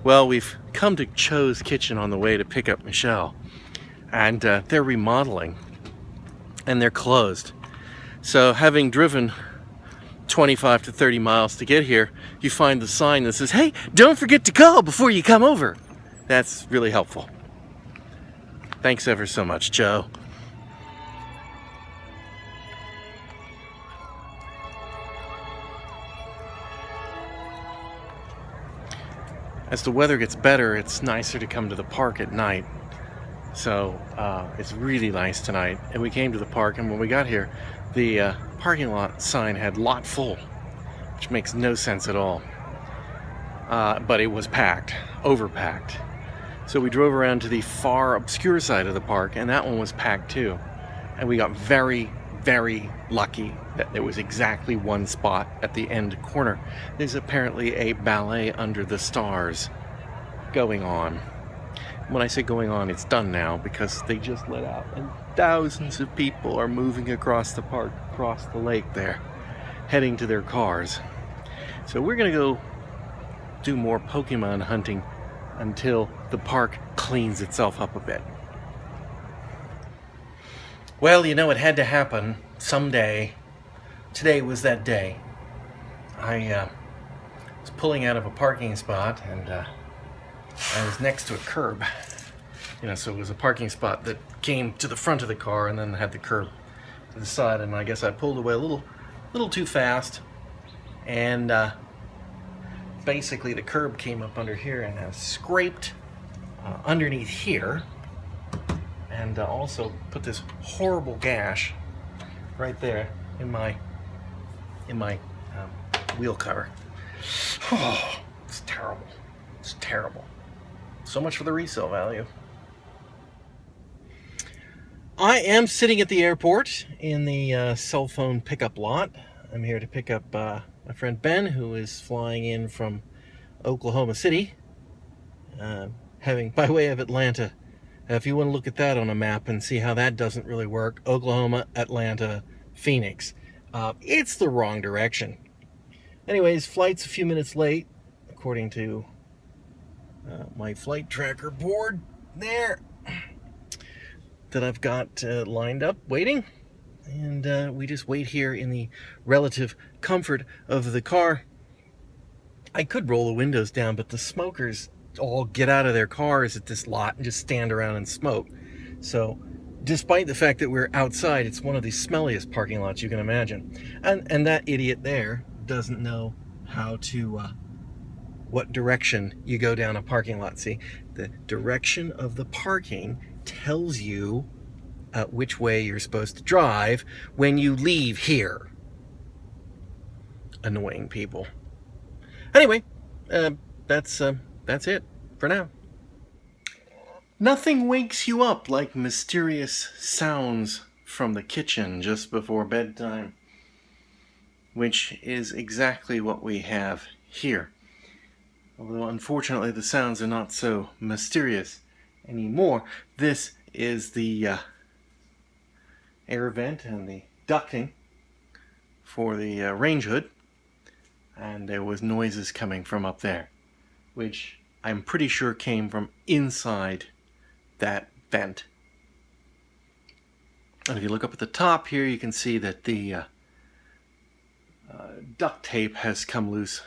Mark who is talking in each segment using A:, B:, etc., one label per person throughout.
A: Well, we've come to Cho's Kitchen on the way to pick up Michelle, and they're remodeling, and they're closed. So having driven 25 to 30 miles to get here, you find the sign that says, "Hey, don't forget to call before you come over." That's really helpful. Thanks ever so much, Joe. As the weather gets better, it's nicer to come to the park at night. So it's really nice tonight. And we came to the park, and when we got here, the parking lot sign had "lot full," which makes no sense at all. But it was packed, overpacked. So we drove around to the far obscure side of the park, and that one was packed too. And we got very, very lucky that there was exactly one spot at the end corner. There's apparently a ballet under the stars going on. When I say going on, it's done now because they just let out, and thousands of people are moving across the park, across the lake there, heading to their cars. So we're gonna go do more Pokemon hunting until the park cleans itself up a bit. Well, you know, it had to happen someday. Today was that day. I was pulling out of a parking spot, and I was next to a curb. You know, so it was a parking spot that came to the front of the car and then had the curb to the side, and I guess I pulled away a little too fast, and basically the curb came up under here and scraped underneath here, and also put this horrible gash right there in my wheel cover. Oh, it's terrible. It's terrible. So much for the resale value. I am sitting at the airport in the cell phone pickup lot. I'm here to pick up my friend Ben, who is flying in from Oklahoma City, having by way of Atlanta. If you want to look at that on a map and see how that doesn't really work, Oklahoma, Atlanta, Phoenix. It's the wrong direction. Anyways, flight's a few minutes late, according to my flight tracker board there that I've got lined up waiting. And we just wait here in the relative comfort of the car. I could roll the windows down, but the smokers all get out of their cars at this lot and just stand around and smoke. So despite the fact that we're outside, it's one of the smelliest parking lots you can imagine. And that idiot there doesn't know how to what direction you go down a parking lot. See, the direction of the parking tells you which way you're supposed to drive when you leave here. Annoying people. Anyway, that's it for now. Nothing wakes you up like mysterious sounds from the kitchen just before bedtime, which is exactly what we have here. Although unfortunately the sounds are not so mysterious anymore. This is the air vent and the ducting for the range hood, and there was noises coming from up there, which I'm pretty sure came from inside that vent. And if you look up at the top here, you can see that the duct tape has come loose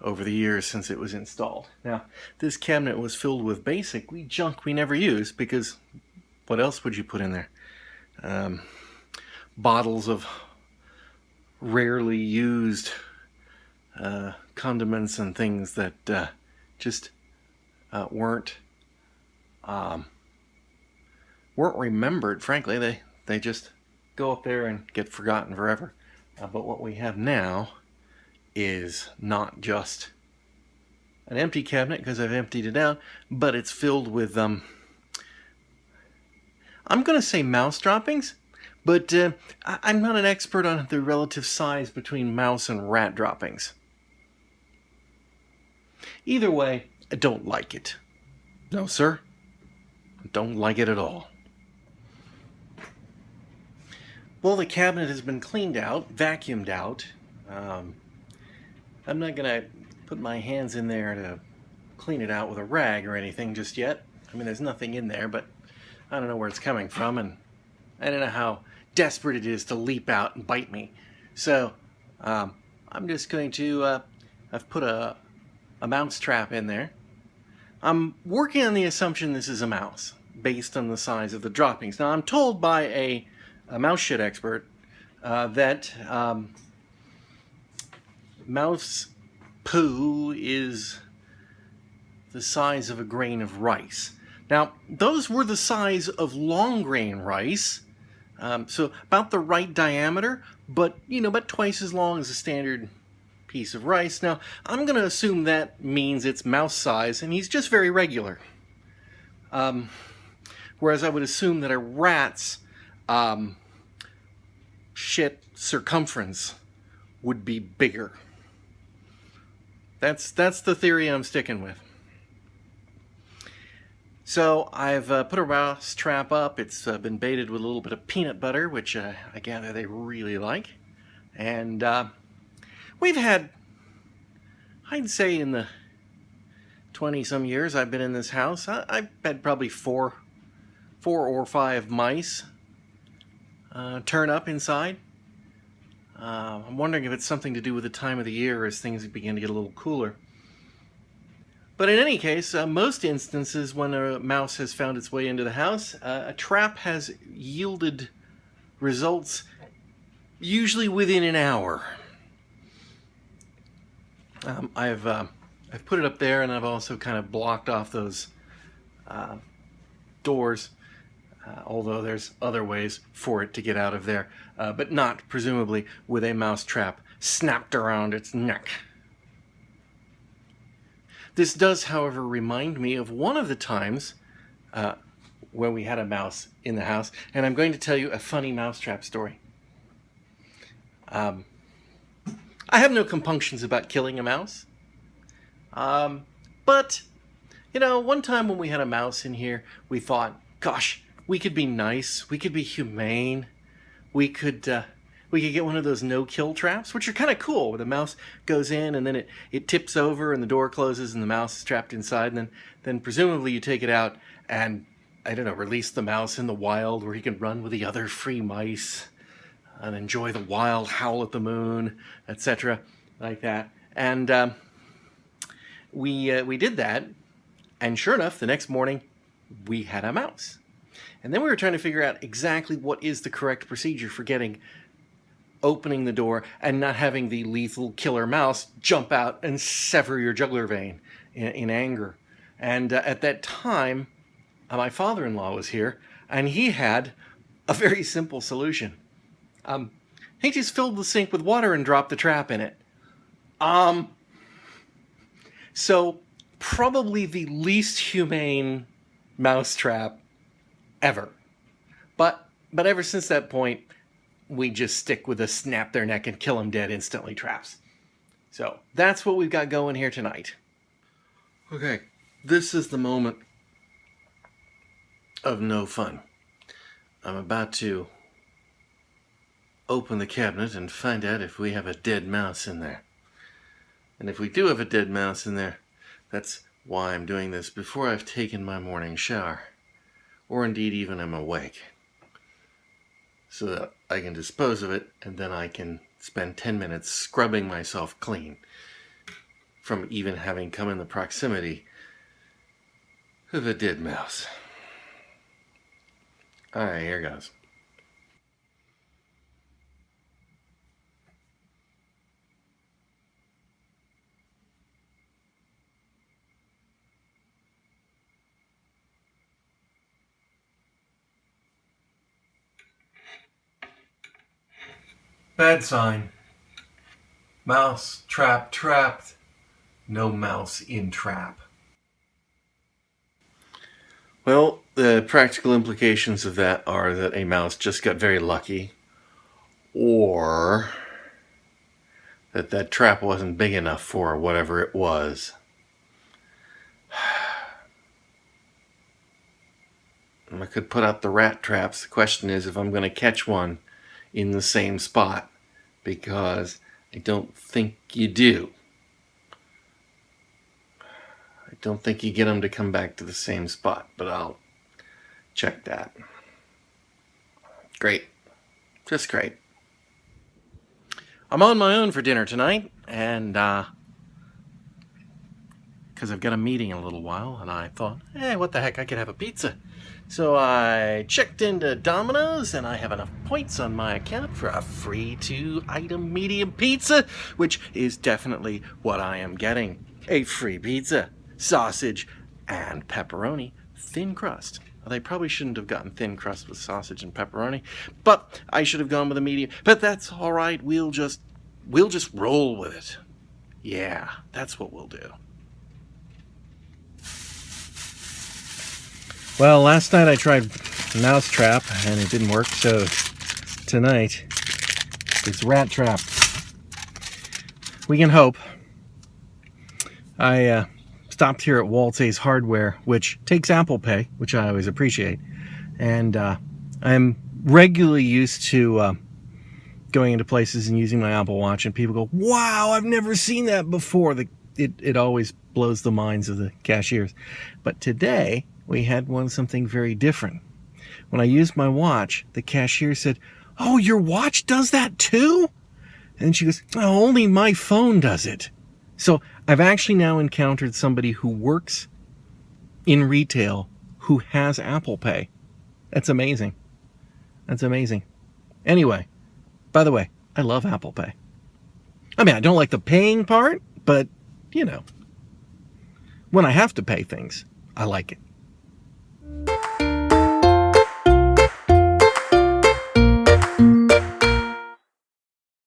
A: over the years since it was installed. Now, this cabinet was filled with basically junk we never used, because what else would you put in there? Bottles of rarely used condiments and things that just weren't remembered. Frankly, they just go up there and get forgotten forever. But what we have now is not just an empty cabinet, because I've emptied it out, but it's filled with I'm going to say mouse droppings, but I'm not an expert on the relative size between mouse and rat droppings. Either way, I don't like it. No, sir. I don't like it at all. Well, the cabinet has been cleaned out, vacuumed out. I'm not going to put my hands in there to clean it out with a rag or anything just yet. I mean, there's nothing in there, but I don't know where it's coming from, and I don't know how desperate it is to leap out and bite me. So I'm just going to, I've put a mouse trap in there. I'm working on the assumption this is a mouse, based on the size of the droppings. Now, I'm told by a mouse shit expert that mouse poo is the size of a grain of rice. Now, those were the size of long grain rice, so about the right diameter, but, about twice as long as a standard piece of rice. Now, I'm going to assume that means it's mouse size, and he's just very regular. Whereas I would assume that a rat's shit circumference would be bigger. That's the theory I'm sticking with. So I've put a mouse trap up. It's been baited with a little bit of peanut butter, which I gather they really like. And we've had, I'd say in the 20-some years I've been in this house, I've had probably four or five mice turn up inside. I'm wondering if it's something to do with the time of the year as things begin to get a little cooler. But in any case, most instances when a mouse has found its way into the house, a trap has yielded results usually within an hour. I've put it up there, and I've also kind of blocked off those doors, although there's other ways for it to get out of there, but not, presumably, with a mouse trap snapped around its neck. This does, however, remind me of one of the times when we had a mouse in the house, and I'm going to tell you a funny mousetrap story. I have no compunctions about killing a mouse, but, one time when we had a mouse in here, we thought, gosh, we could be nice, we could be humane, we could get one of those no-kill traps, which are kind of cool, where the mouse goes in and then it tips over and the door closes and the mouse is trapped inside, and then presumably you take it out and, release the mouse in the wild where he can run with the other free mice and enjoy the wild howl at the moon, etc., like that. And we did that, and sure enough, the next morning, we had a mouse. And then we were trying to figure out exactly what is the correct procedure for opening the door and not having the lethal killer mouse jump out and sever your jugular vein in anger. And at that time, my father-in-law was here, and he had a very simple solution. He just filled the sink with water and dropped the trap in it. So probably the least humane mousetrap ever. But ever since that point, we just stick with the snap their neck and kill them dead instantly traps. So that's what we've got going here tonight. Okay, this is the moment of no fun. I'm about to open the cabinet and find out if we have a dead mouse in there. And if we do have a dead mouse in there, that's why I'm doing this before I've taken my morning shower, or indeed even am awake, so that I can dispose of it, and then I can spend 10 minutes scrubbing myself clean from even having come in the proximity of a dead mouse. Alright, here goes. Bad sign. Mouse trap trapped. No mouse in trap. Well, the practical implications of that are that a mouse just got very lucky, or that trap wasn't big enough for whatever it was. I could put out the rat traps. The question is if I'm going to catch one in the same spot, because I don't think you do. I Don't think you get them to come back to the same spot, but I'll check that. Great. Just great. I'm on my own for dinner tonight, and because I've got a meeting in a little while, and I thought, hey, what the heck, I could have a pizza. So I checked into Domino's, and I have enough points on my account for a free 2-item medium pizza, which is definitely what I am getting. A free pizza, sausage, and pepperoni, thin crust. Well, they probably shouldn't have gotten thin crust with sausage and pepperoni, but I should have gone with a medium. But that's all right. We'll just roll with it. Yeah, that's what we'll do. Well, last night I tried mouse trap and it didn't work, so tonight it's rat trap. We can hope. I stopped here at Walt's Ace Hardware, which takes Apple Pay, which I always appreciate. And I'm regularly used to going into places and using my Apple Watch, and people go, wow, I've never seen that before. It always blows the minds of the cashiers. But today, we had something very different. When I used my watch, the cashier said, oh, your watch does that too? And she goes, oh, only my phone does it. So I've actually now encountered somebody who works in retail who has Apple Pay. That's amazing. That's amazing. Anyway, by the way, I love Apple Pay. I mean, I don't like the paying part, but, you know, when I have to pay things, I like it.